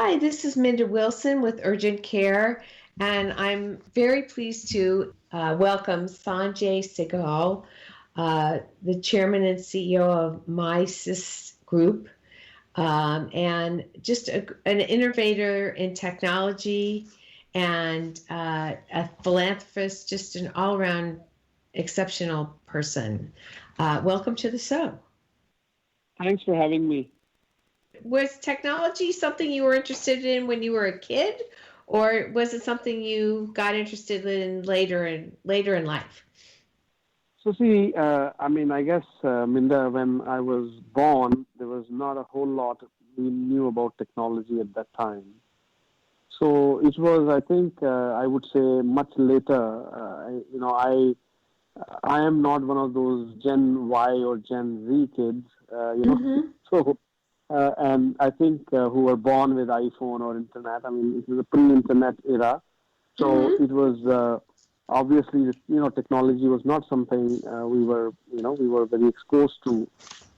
Hi, this is Minda Wilson with Urgent Care, and I'm very pleased to welcome Sanjay Sehgal, the chairman and CEO of MySys Group, and just an innovator in technology and a philanthropist, just an all-around exceptional person. Welcome to the show. Thanks for having me. Was technology something you were interested in when you were a kid, or was it something you got interested in later in life? So see, I guess, Minda, when I was born, there was not a whole lot we knew about technology at that time. So it was, I think, I would say much later. I am not one of those Gen Y or Gen Z kids, Mm-hmm. So, and I think who were born with iPhone or internet. I mean, it was a pre-internet era, so Mm-hmm. it was obviously, technology was not something we were very exposed to.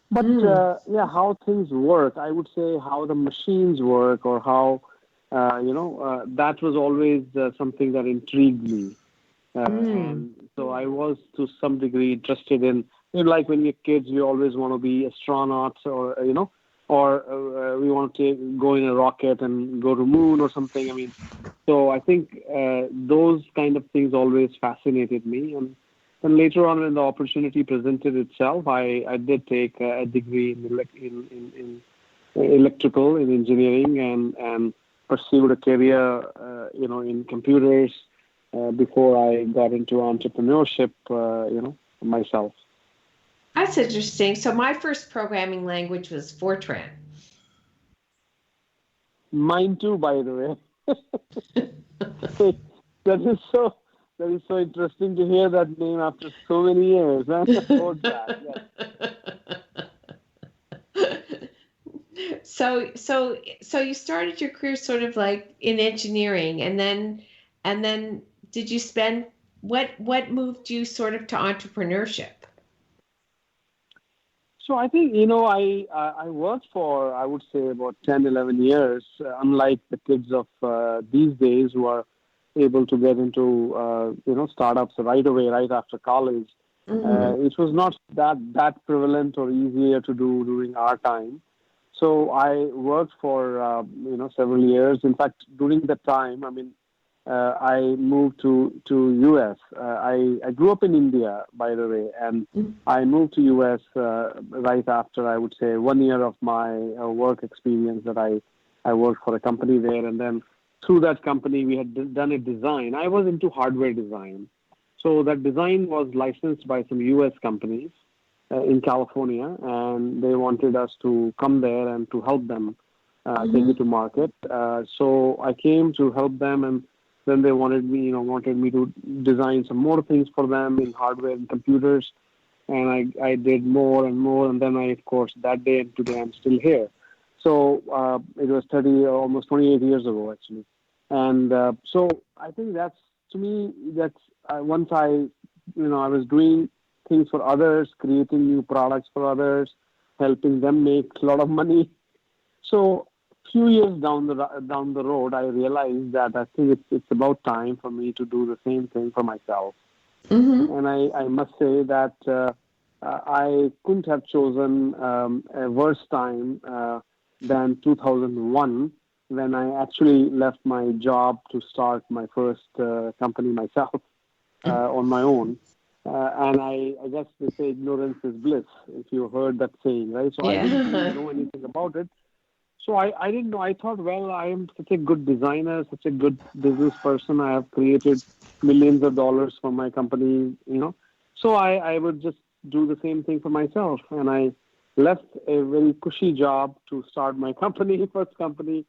But Mm. yeah, how things work, I would say how the machines work, or how that was always something that intrigued me. Mm. And so I was to some degree interested in, like when you're kids, you always want to be astronauts, or we want to go in a rocket and go to moon or something. I mean, so I think those kind of things always fascinated me. And then later on, when the opportunity presented itself, I did take a degree in electrical, in engineering, and pursued a career, in computers before I got into entrepreneurship, myself. That's interesting. So my first programming language was Fortran. Mine too, by the way. That is so. That is so interesting to hear that name after so many years. Huh? Fortran, yes. So you started your career sort of like in engineering, and then did you spend what moved you sort of to entrepreneurship? So I think, I worked for, I would say, about 10, 11 years, unlike the kids of these days who are able to get into, startups right away, right after college. Mm-hmm. It was not that prevalent or easier to do during our time. So I worked for, several years. In fact, during that time, I mean, I moved to US. I grew up in India, by the way, and I moved to US right after, I would say, 1 year of my work experience that I worked for a company there. And then through that company, we had done a design. I was into hardware design. So that design was licensed by some US companies in California, and they wanted us to come there and to help them take Mm-hmm. it to market. So I came to help them, and then they wanted me to design some more things for them in hardware and computers, and I did more and more, and then of course, that day and today, I'm still here. So it was 30, almost 28 years ago, actually. And so I think to me, once I was doing things for others, creating new products for others, helping them make a lot of money. So few years down the road, I realized that I think it's about time for me to do the same thing for myself. Mm-hmm. And I must say that I couldn't have chosen a worse time than 2001, when I actually left my job to start my first company myself on my own. And I guess they say ignorance is bliss, if you heard that saying, right? So I didn't really Yeah. know anything about it. So I didn't know. I thought, well, I am such a good designer, such a good business person. I have created millions of dollars for my company. So I would just do the same thing for myself. And I left a very cushy job to start my company, first company.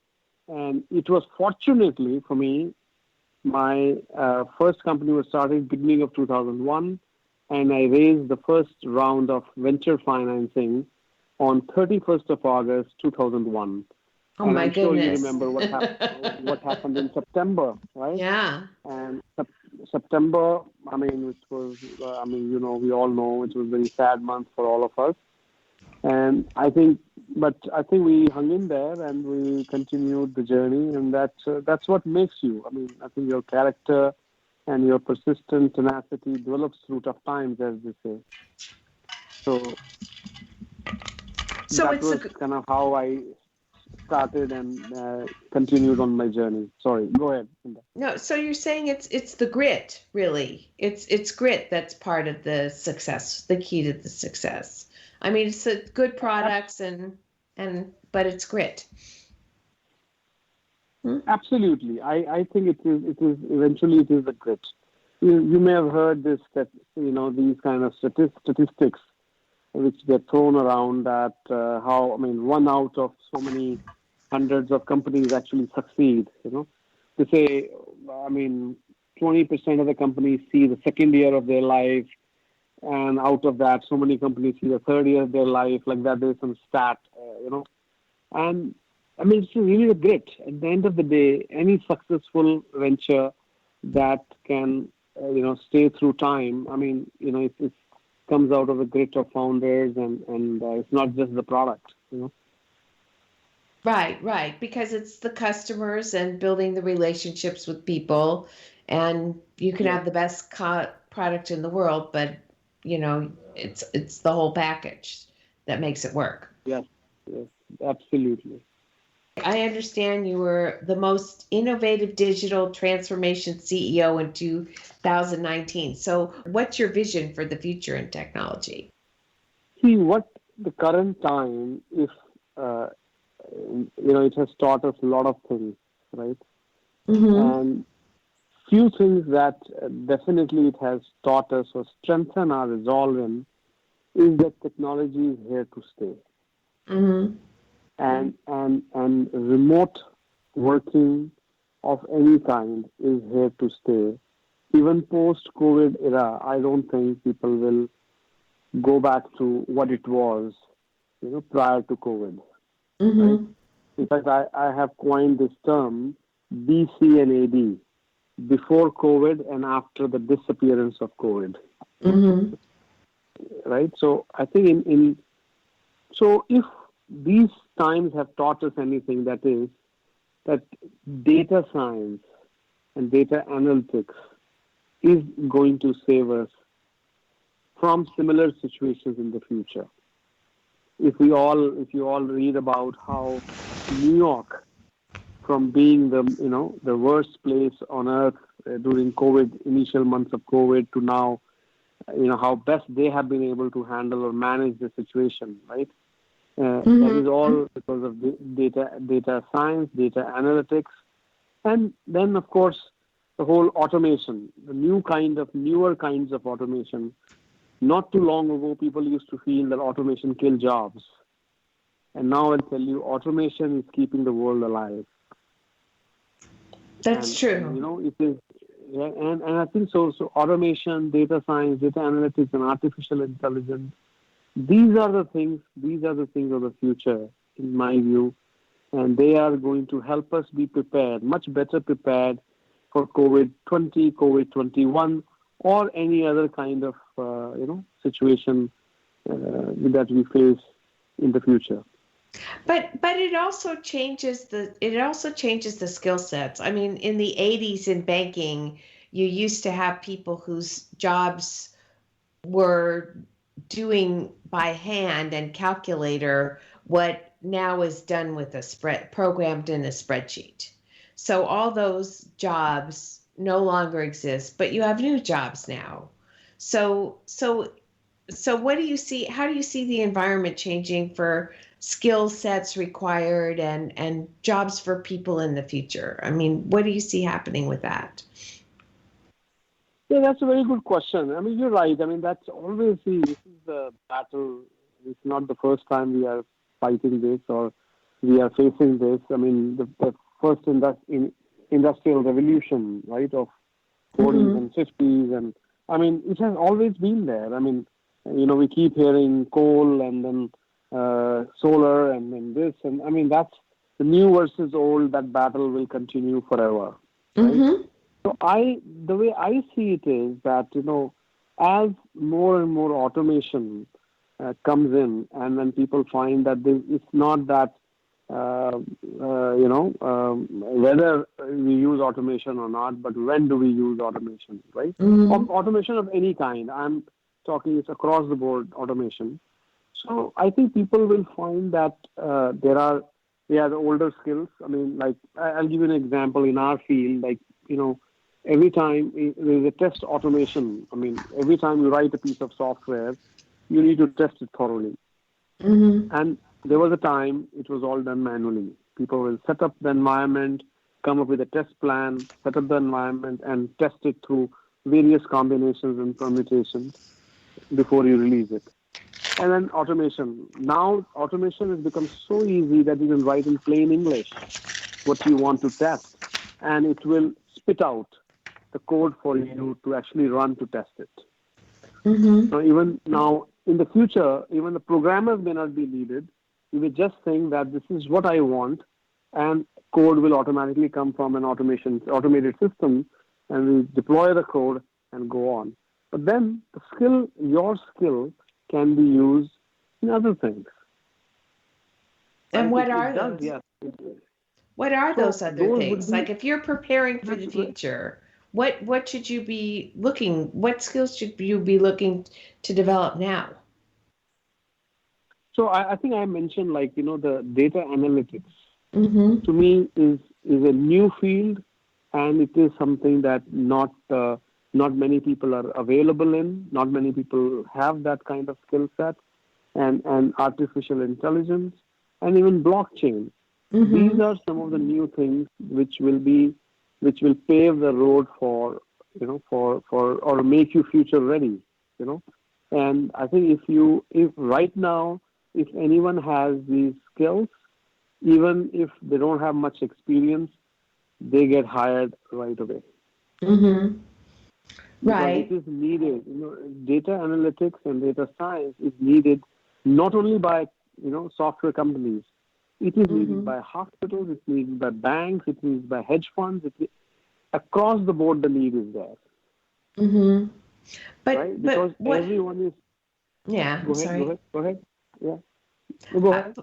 And it was fortunately for me, my first company was started beginning of 2001, and I raised the first round of venture financing on 31st of August 2001. Oh And my I'm sure you goodness. remember what happened in September, right? Yeah. And September, I mean, which was, we all know it was a very sad month for all of us. And I think But I think we hung in there and we continued the journey, and that's what makes you. I mean, I think your character and your persistent tenacity develops through tough times, as they say. So So that it's a was kind of how I started and continued on my journey. Sorry, go ahead, Minda. no. So you're saying it's the grit, really. It's grit that's part of the success, the key to the success. I mean, it's a good products and but it's grit. Hmm? Absolutely. I think it is eventually it is the grit. You may have heard this, that these kind of statistics which get thrown around, that how, I mean, one out of so many hundreds of companies actually succeed. They say, I mean, 20% of the companies see the second year of their life, and out of that, so many companies see the third year of their life. Like that, there's some stat, and I mean, it's really the grit. At the end of the day, any successful venture that can, stay through time. I mean, it comes out of the grit of founders, and it's not just the product. Right, because it's the customers and building the relationships with people, and you can Yeah. have the best product in the world, but it's the whole package that makes it work. Yes. Yes. Absolutely. I understand you were the most innovative digital transformation CEO in 2019. So, what's your vision for the future in technology? See what the current time, if it has taught us a lot of things, right? Mm-hmm. And few things that definitely it has taught us or strengthened our resolve in is that technology is here to stay. Mm-hmm. And remote working of any kind is here to stay. Even post-COVID era, I don't think people will go back to what it was, prior to COVID. Right? Mm-hmm. In fact, I have coined this term BC and AD, before COVID and after the disappearance of COVID. Mm-hmm. Right? So I think so if these times have taught us anything, that is that data science and data analytics is going to save us from similar situations in the future. If you all read about how New York, from being the worst place on earth during COVID, initial months of COVID, to now, how best they have been able to handle or manage the situation, right? That is all because of data science, data analytics, and then of course the whole automation, the newer kinds of automation. Not too long ago, people used to feel that automation killed jobs, and now I'll tell you, automation is keeping the world alive. That's true. And, it is, yeah, and I think so. So automation, data science, data analytics, and artificial intelligence. These are the things of the future, in my view, and they are going to help us be prepared, much better prepared for COVID-20, COVID-21, or any other kind of situation that we face in the future. But it also changes the skill sets. I mean, in the 80s in banking, you used to have people whose jobs were doing by hand and calculator what now is done with programmed in a spreadsheet. So all those jobs no longer exist, but you have new jobs now. So what do you see? How do you see the environment changing for skill sets required and jobs for people in the future? I mean, what do you see happening with that? Yeah, that's a very good question. I mean, you're right. I mean, that's always this is the battle. It's not the first time we are fighting this or we are facing this. I mean, the first industrial revolution, right, of 40s and 50s, and I mean, it has always been there. I mean, we keep hearing coal and then solar and then this, and I mean, that's the new versus old. That battle will continue forever. Right? So the way I see it is that, as more and more automation comes in, and when people find that it's not that, whether we use automation or not, but when do we use automation, right? Automation of any kind. I'm talking it's across the board automation. So I think people will find that the older skills. I mean, like I'll give you an example in our field. Like, every time there's a test automation. I mean, every time you write a piece of software, you need to test it thoroughly. And there was a time it was all done manually. People will set up the environment, come up with a test plan, set up the environment, and test it through various combinations and permutations before you release it. And then automation. Now, automation has become so easy that you can write in plain English what you want to test, and it will spit out the code for you to actually run to test it. So even now, in the future, even the programmers may not be needed. You will just think that this is what I want, and code will automatically come from an automated system, and we deploy the code and go on. But then your skill can be used in other things. And what are those? Yes. What are those other things? Like if you're preparing for the future, what should you be looking? What skills should you be looking to develop now? So I think I mentioned, the data analytics. To me is a new field, and it is something that not many people are available in. Not many people have that kind of skill set, and artificial intelligence, and even blockchain. These are some of the new things which will pave the road for or make you future ready. And I think if right now, if anyone has these skills, even if they don't have much experience, they get hired right away. Right. Because it is needed. Data analytics and data science is needed not only by software companies. It is needed by hospitals. It's needed by banks. It's needed by hedge funds. Across the board, the need is there. But right? Because everyone is. Yeah. Go ahead. Yeah. Go ahead.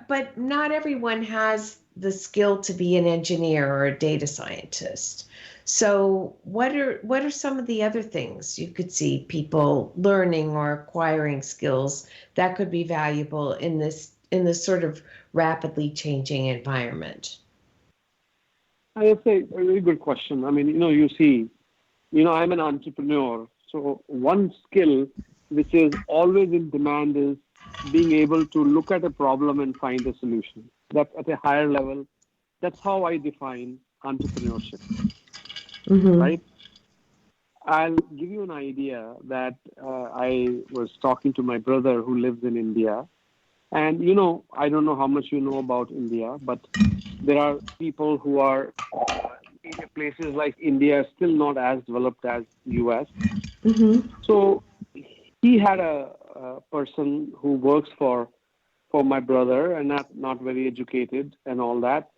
But not everyone has the skill to be an engineer or a data scientist. So what are some of the other things you could see people learning or acquiring skills that could be valuable in this sort of rapidly changing environment? I would say a very good question. I mean, you see, I'm an entrepreneur. So one skill which is always in demand is being able to look at a problem and find a solution. That's at a higher level. That's how I define entrepreneurship. Right? I'll give you an idea that I was talking to my brother who lives in India. And, I don't know how much you know about India, but there are people who are in places like India still not as developed as US. So he had a person who works for my brother and not very educated and all that.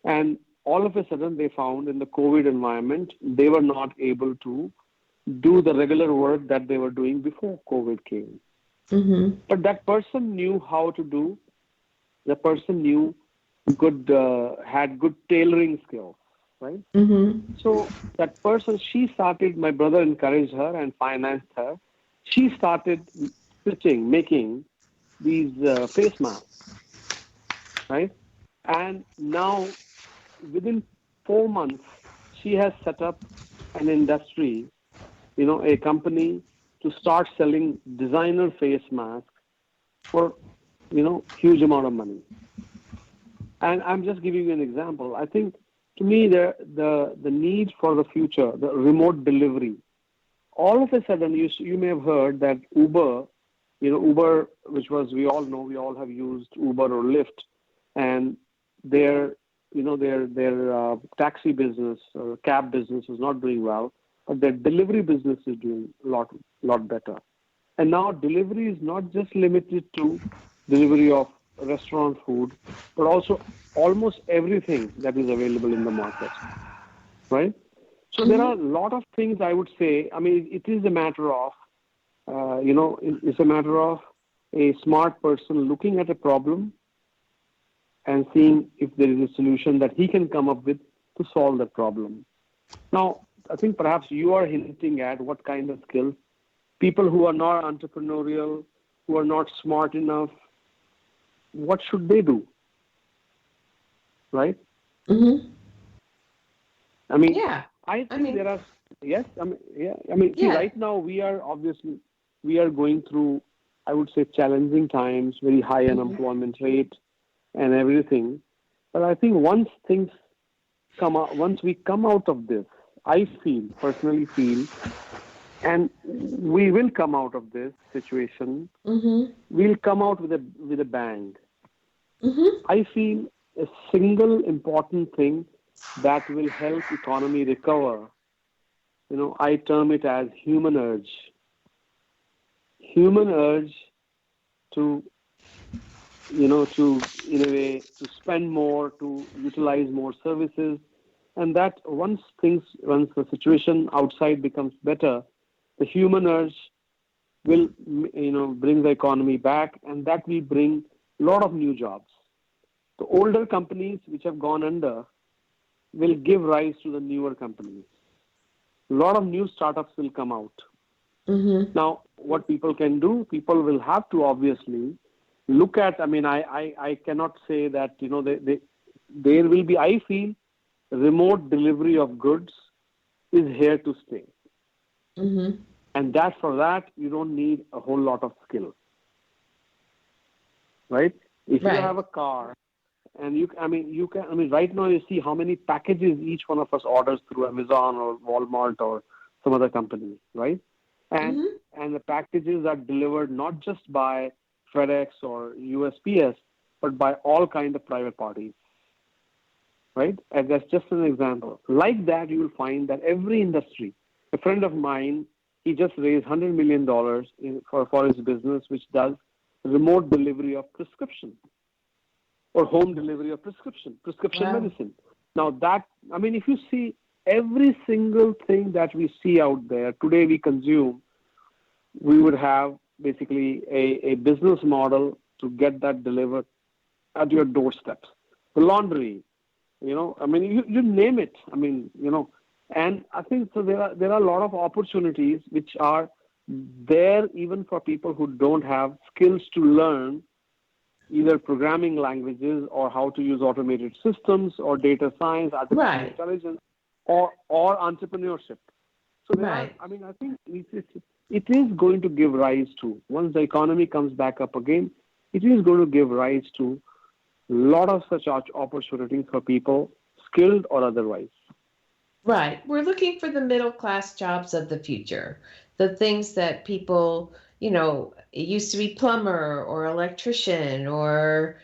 And all of a sudden they found in the COVID environment, they were not able to do the regular work that they were doing before COVID came. But that person knew how to do. The person knew had good tailoring skills, right? So that person, my brother encouraged her and financed her. She started making these face masks, right? And now, within 4 months, she has set up an industry, a company to start selling designer face masks for, huge amount of money. And I'm just giving you an example. I think, to me, the need for the future, the remote delivery, all of a sudden, you may have heard that Uber, which was, we all know, we all have used Uber or Lyft, and their taxi business or cab business is not doing well, but their delivery business is doing a lot better. And now delivery is not just limited to delivery of restaurant food, but also almost everything that is available in the market, right? So there are a lot of things I would say. I mean, it is a matter of, it's a matter of a smart person looking at a problem and seeing if there is a solution that he can come up with to solve that problem. Now, I think perhaps you are hinting at what kind of skills people who are not entrepreneurial, who are not smart enough, what should they do? Right? Mm-hmm. I mean, Yeah. I think there are, yes, see, right now we are going through, I would say, challenging times, very high unemployment rate and everything. But I think once we come out of this, I personally feel, and we will come out of this situation, we'll come out with a bang. I feel a single important thing that will help economy recover, I term it as human urge. Human urge to, in a way, to spend more, to utilize more services. And that once the situation outside becomes better, the human urge will, bring the economy back, and that will bring a lot of new jobs. The older companies which have gone under will give rise to the newer companies. A lot of new startups will come out. Now, what people can do, people will have to obviously look at, I cannot say that, there will be, I feel, remote delivery of goods is here to stay. And for that, you don't need a whole lot of skill. Right? If you have a car, and right now you see how many packages each one of us orders through Amazon or Walmart or some other company, right? And the packages are delivered not just by FedEx or USPS, but by all kind of private parties, right? And that's just an example. Like that, you will find that every industry, a friend of mine, he just raised $100 million for his business, which does remote delivery of prescription or home delivery of prescription medicine. Now if you see every single thing that we see out there today we consume, we would have basically a business model to get that delivered at your doorsteps. The laundry, you name it. And I think so there are a lot of opportunities which are there even for people who don't have skills to learn either programming languages or how to use automated systems or data science, artificial intelligence, or entrepreneurship. So I think it is going to give rise to, once the economy comes back up again, it is going to give rise to a lot of such opportunities for people, skilled or otherwise. Right. We're looking for the middle class jobs of the future, the things that people, it used to be plumber or electrician or,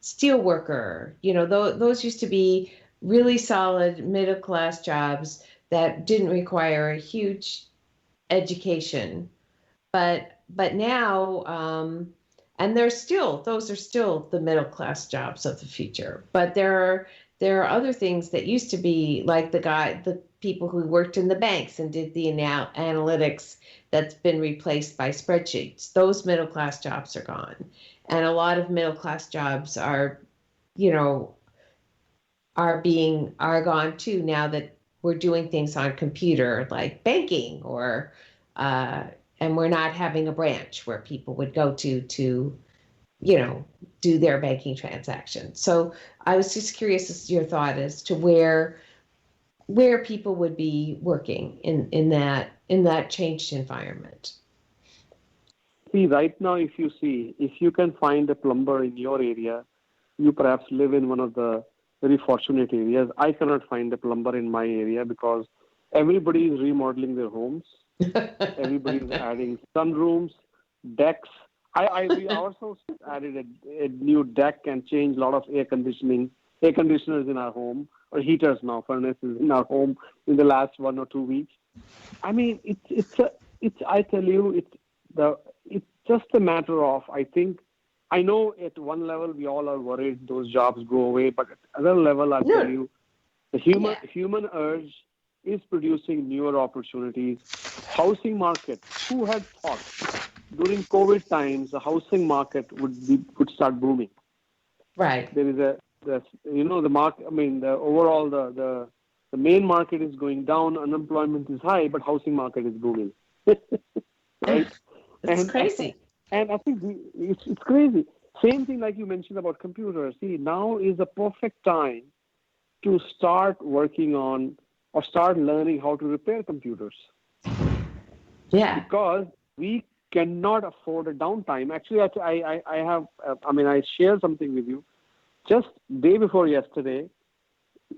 steel worker. Those used to be really solid middle class jobs that didn't require a huge education. But now, and those are still the middle class jobs of the future. But there are other things that used to be like the people who worked in the banks and did the analytics that's been replaced by spreadsheets. Those middle class jobs are gone. And a lot of middle class jobs are gone too now that we're doing things on computer like banking or and we're not having a branch where people would go to do their banking transaction. So I was just curious as to your thought as to where people would be working in that changed environment. See, right now, if you can find a plumber in your area, you perhaps live in one of the very fortunate areas. I cannot find a plumber in my area because everybody is remodeling their homes. Everybody is adding sunrooms, decks. We also added a new deck and changed a lot of air conditioners in our home, or heaters now, furnaces in our home in the last 1 or 2 weeks. It's just a matter of, I know at one level we all are worried those jobs go away, but at another level, I'll tell you, the human urge is producing newer opportunities. Housing market, who had thought during COVID times the housing market would start booming? Right. There is the market. I mean, the main market is going down, unemployment is high, but housing market is booming. Right? It's crazy. And I think it's crazy. Same thing like you mentioned about computers. See, now is the perfect time to start working on or start learning how to repair computers. Yeah. Because we cannot afford a downtime. Actually, I share something with you. Just day before yesterday,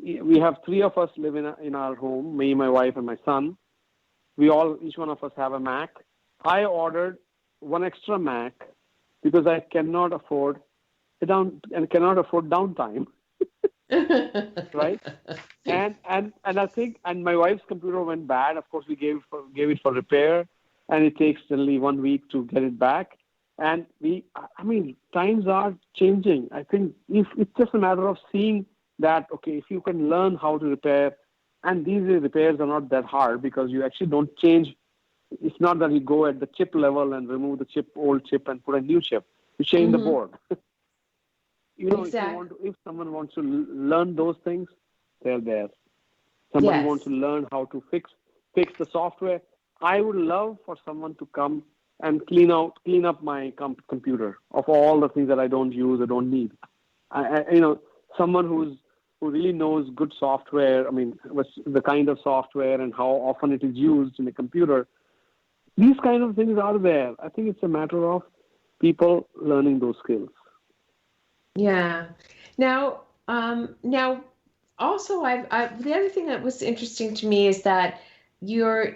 we have three of us live in our home, me, my wife, and my son. Each one of us have a Mac. I ordered one extra Mac because I cannot afford downtime. Right? And I think my wife's computer went bad. Of course, we gave it for repair, and it takes only 1 week to get it back. And times are changing. I think if it's just a matter of seeing that, okay, if you can learn how to repair, and these repairs are not that hard because you actually don't change. It's not that you go at the chip level and remove the old chip and put a new chip. You change the board. Exactly. If someone wants to learn those things, they're there. Somebody wants to learn how to fix the software. I would love for someone to come and clean up my computer of all the things that I don't use or don't need. Someone who really knows good software. I mean, the kind of software and how often it is used in a computer. These kind of things are there. I think it's a matter of people learning those skills. Yeah. Now, also, the other thing that was interesting to me is that you're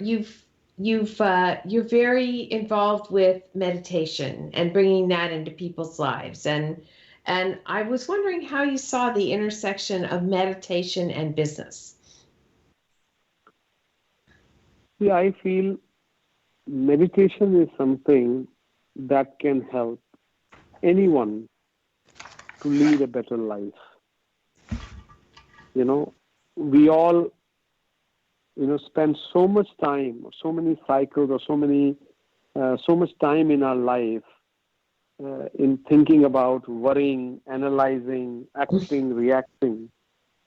very involved with meditation and bringing that into people's lives, and I was wondering how you saw the intersection of meditation and business. Yeah, I feel meditation is something that can help anyone to lead a better life. We all, spend so much time, or so many cycles, or so much time in our life in thinking about worrying, analyzing, acting, reacting.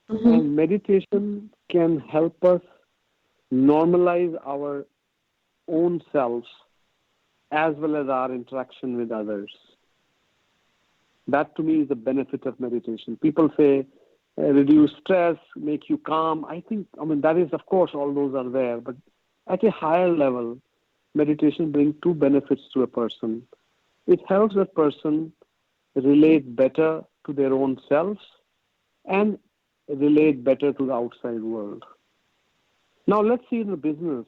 Mm-hmm. And meditation can help us normalize our own selves as well as our interaction with others. That to me is the benefit of meditation. People say reduce stress, make you calm. That is, of course, all those are there. But at a higher level, meditation brings two benefits to a person. It helps a person relate better to their own selves and relate better to the outside world. Now, let's see in the business,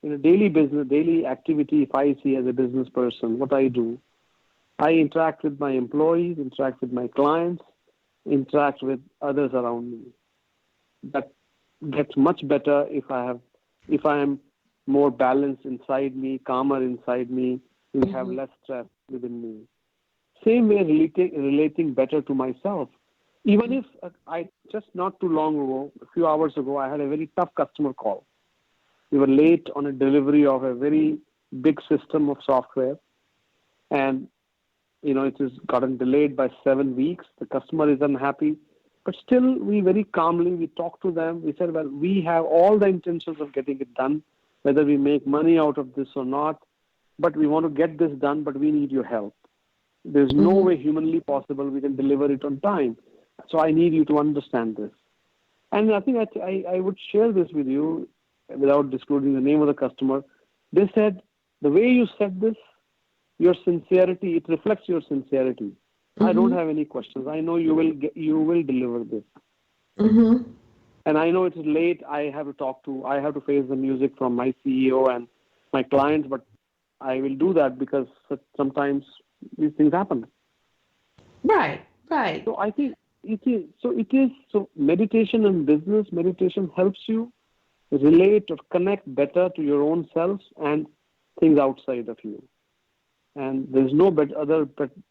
in a daily activity, if I see as a business person, what I do. I interact with my employees, interact with my clients, interact with others around me. That gets much better if I am more balanced inside me, calmer inside me, we have less stress within me. Same way relating better to myself. Even if I just not too long ago, a few hours ago, I had a very tough customer call. We were late on a delivery of a very big system of software, and it has gotten delayed by 7 weeks. The customer is unhappy, but still we very calmly, we talked to them. We said, well, we have all the intentions of getting it done, whether we make money out of this or not, but we want to get this done, but we need your help. There's no way humanly possible we can deliver it on time. So I need you to understand this. And I think I would share this with you without disclosing the name of the customer. They said, the way you said this, your sincerity, it reflects your sincerity. I don't have any questions. I know you will deliver this. And I know it's late. I have to face the music from my CEO and my clients, but I will do that because sometimes these things happen. Right. So I think so meditation and business, meditation helps you relate or connect better to your own selves and things outside of you. And there's no other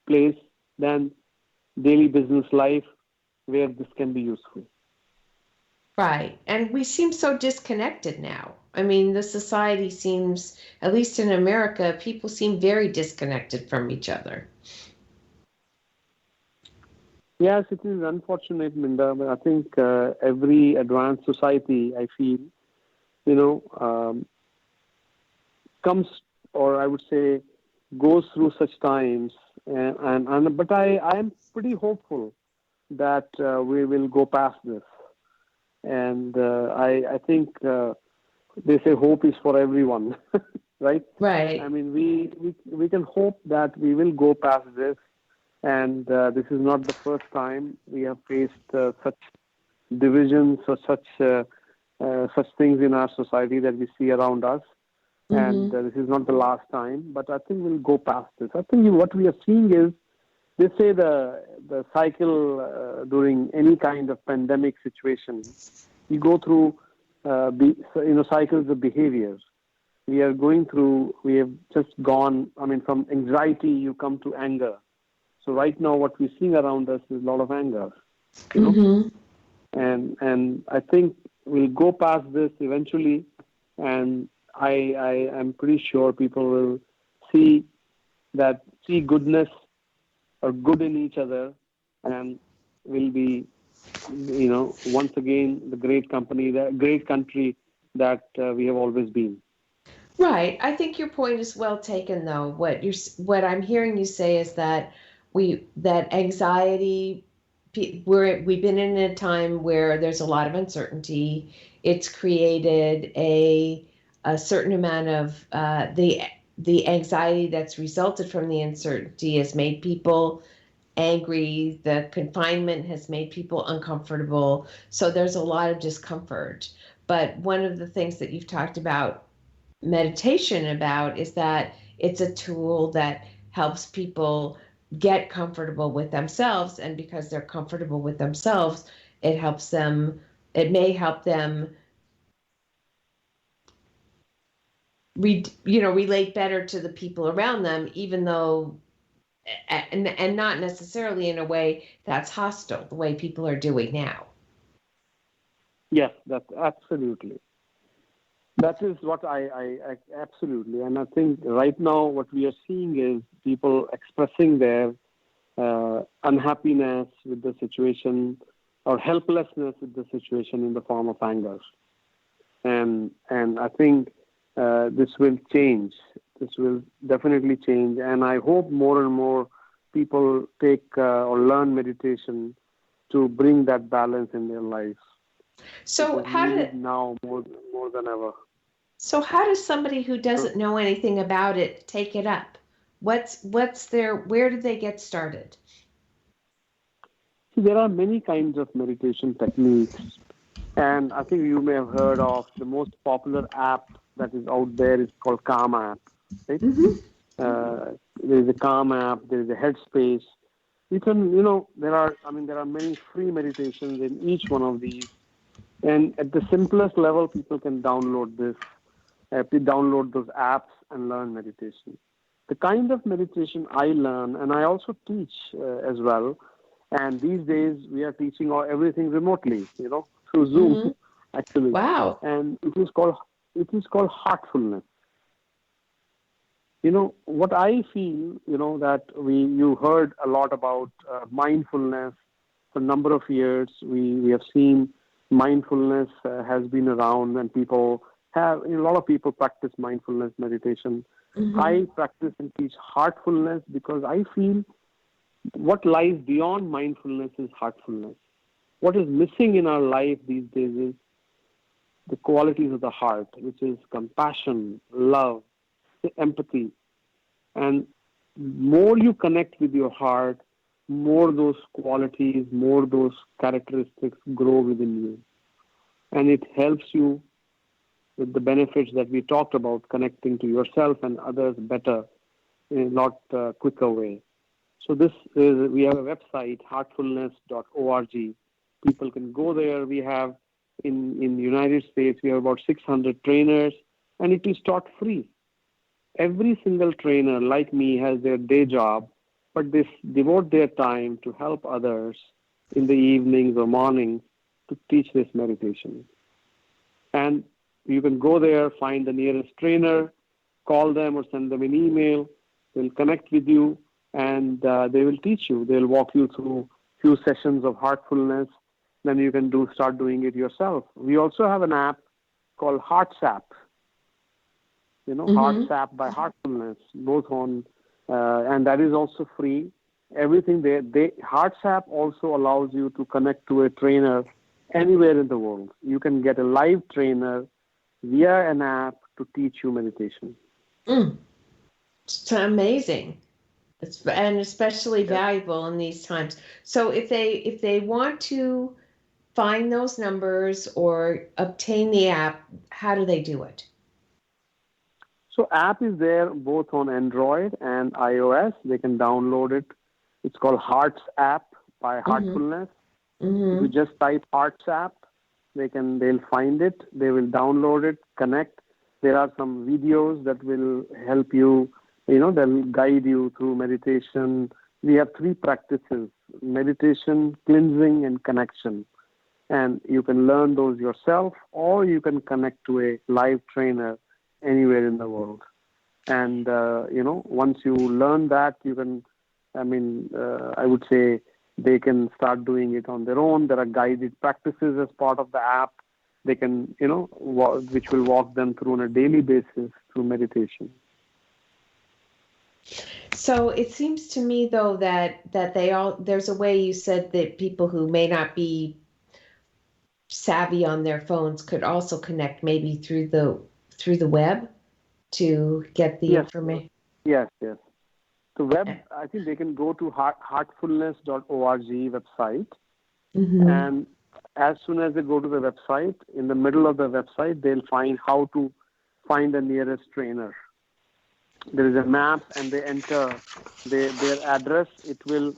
place than daily business life where this can be useful. Right. And we seem so disconnected now. I mean, the society seems, at least in America, people seem very disconnected from each other. Yes, it is unfortunate, Minda, but I think every advanced society, I feel, you know, comes, or I would say, goes through such times. But I am pretty hopeful that we will go past this. And I think they say hope is for everyone, right? I Right. mean, we can hope that we will go past this. And this is not the first time we have faced such divisions or such things in our society that we see around us. And Mm-hmm. this is not the last time, but I think we'll go past this. I think what we are seeing is, they say the cycle during any kind of pandemic situation, you go through cycles of behavior. We are going through. We have just gone. I mean, from anxiety you come to anger. So right now, what we're seeing around us is a lot of anger. You know, Mm-hmm. and I think we'll go past this eventually, and I am pretty sure people will see goodness or good in each other, and will be, once again the great country that we have always been. Right. I think your point is well taken, though. What I'm hearing you say is that that anxiety, we've been in a time where there's a lot of uncertainty. It's created a certain amount of the anxiety that's resulted from the uncertainty has made people angry. The confinement has made people uncomfortable. So there's a lot of discomfort. But one of the things that you've talked about meditation about is that it's a tool that helps people get comfortable with themselves, and because they're comfortable with themselves, it may help them relate better to the people around them, even though and not necessarily in a way that's hostile, the way people are doing now. Yes, that's absolutely. That is what I absolutely, and I think right now what we are seeing is people expressing their unhappiness with the situation or helplessness with the situation in the form of anger, and I think this will change. This will definitely change, and I hope more and more people take or learn meditation to bring that balance in their lives. It So is how did needed now more than ever. So how does somebody who So, doesn't know anything about it take it up? Where did they get started? see, there are many kinds of meditation techniques, and I think you may have heard of the most popular app that is out there is called Calm app, right? Mm-hmm. There is a Calm app, there is a Headspace. You can, there are many free meditations in each one of these. And at the simplest level, people can download those apps and learn meditation. The kind of meditation I learn, and I also teach as well. And these days, we are teaching everything remotely, through Zoom, Mm-hmm. actually. Wow. And it is called Heartfulness. What I feel, that you heard a lot about mindfulness for a number of years. We have seen mindfulness has been around, and a lot of people practice mindfulness meditation. Mm-hmm. I practice and teach heartfulness because I feel what lies beyond mindfulness is heartfulness. What is missing in our life these days is the qualities of the heart, which is compassion, love, empathy. And more you connect with your heart, more those qualities, more those characteristics grow within you. And it helps you with the benefits that we talked about, connecting to yourself and others better in a lot quicker way. So we have a website, heartfulness.org. People can go there. We have in the United States, we have about 600 trainers, and it is taught free. Every single trainer, like me, has their day job, but they devote their time to help others in the evenings or mornings. to teach this meditation. And you can go there, find the nearest trainer, call them or send them an email. They'll connect with you, and they will teach you. They'll walk you through few sessions of heartfulness. Then you can start doing it yourself. We also have an app called Hearts App. Hearts App by Heartfulness, both on, and that is also free. Everything there. Hearts App also allows you to connect to a trainer anywhere in the world. You can get a live trainer via an app to teach you meditation. It's amazing. And especially valuable in these times. So if they want to find those numbers or obtain the app, how do they do it? So app is there both on Android and iOS. They can download it. It's called Hearts App by Heartfulness. If you just type Hearts App, they'll find it. They will download it, connect. There are some videos that will help you, they'll guide you through meditation. We have 3 practices: meditation, cleansing, and connection. And you can learn those yourself, or you can connect to a live trainer anywhere in the world. And, once you learn that, you can, I would say they can start doing it on their own. There are guided practices as part of the app. They can, which will walk them through on a daily basis through meditation. So it seems to me, though, that there's a way you said that people who may not be savvy on their phones could also connect maybe through the web to get the information. Yes. The web, I think they can go to heartfulness.org website. And as soon as they go to the website, in the middle of the website, they'll find how to find the nearest trainer. There is a map, and they enter their address. It will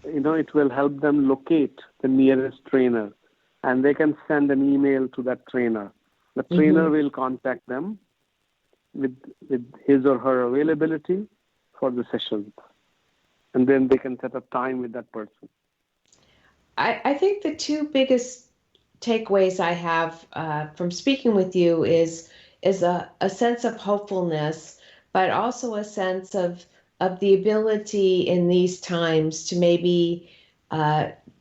help them locate the nearest trainer, and they can send an email to that trainer. The trainer will contact them with his or her availability for the session, and then they can set up time with that person. I think the 2 biggest takeaways I have from speaking with you is a sense of hopefulness, but also a sense of the ability in these times to maybe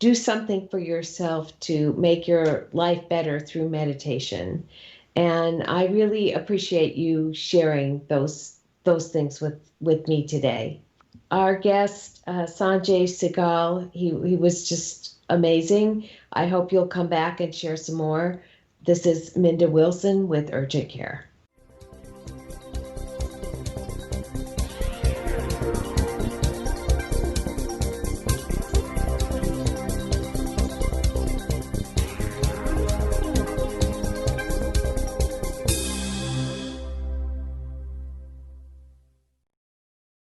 do something for yourself to make your life better through meditation. And I really appreciate you sharing those things with me today. Our guest, Sanjay Sehgal, he was just amazing. I hope you'll come back and share some more. This is Minda Wilson with Urgent Care.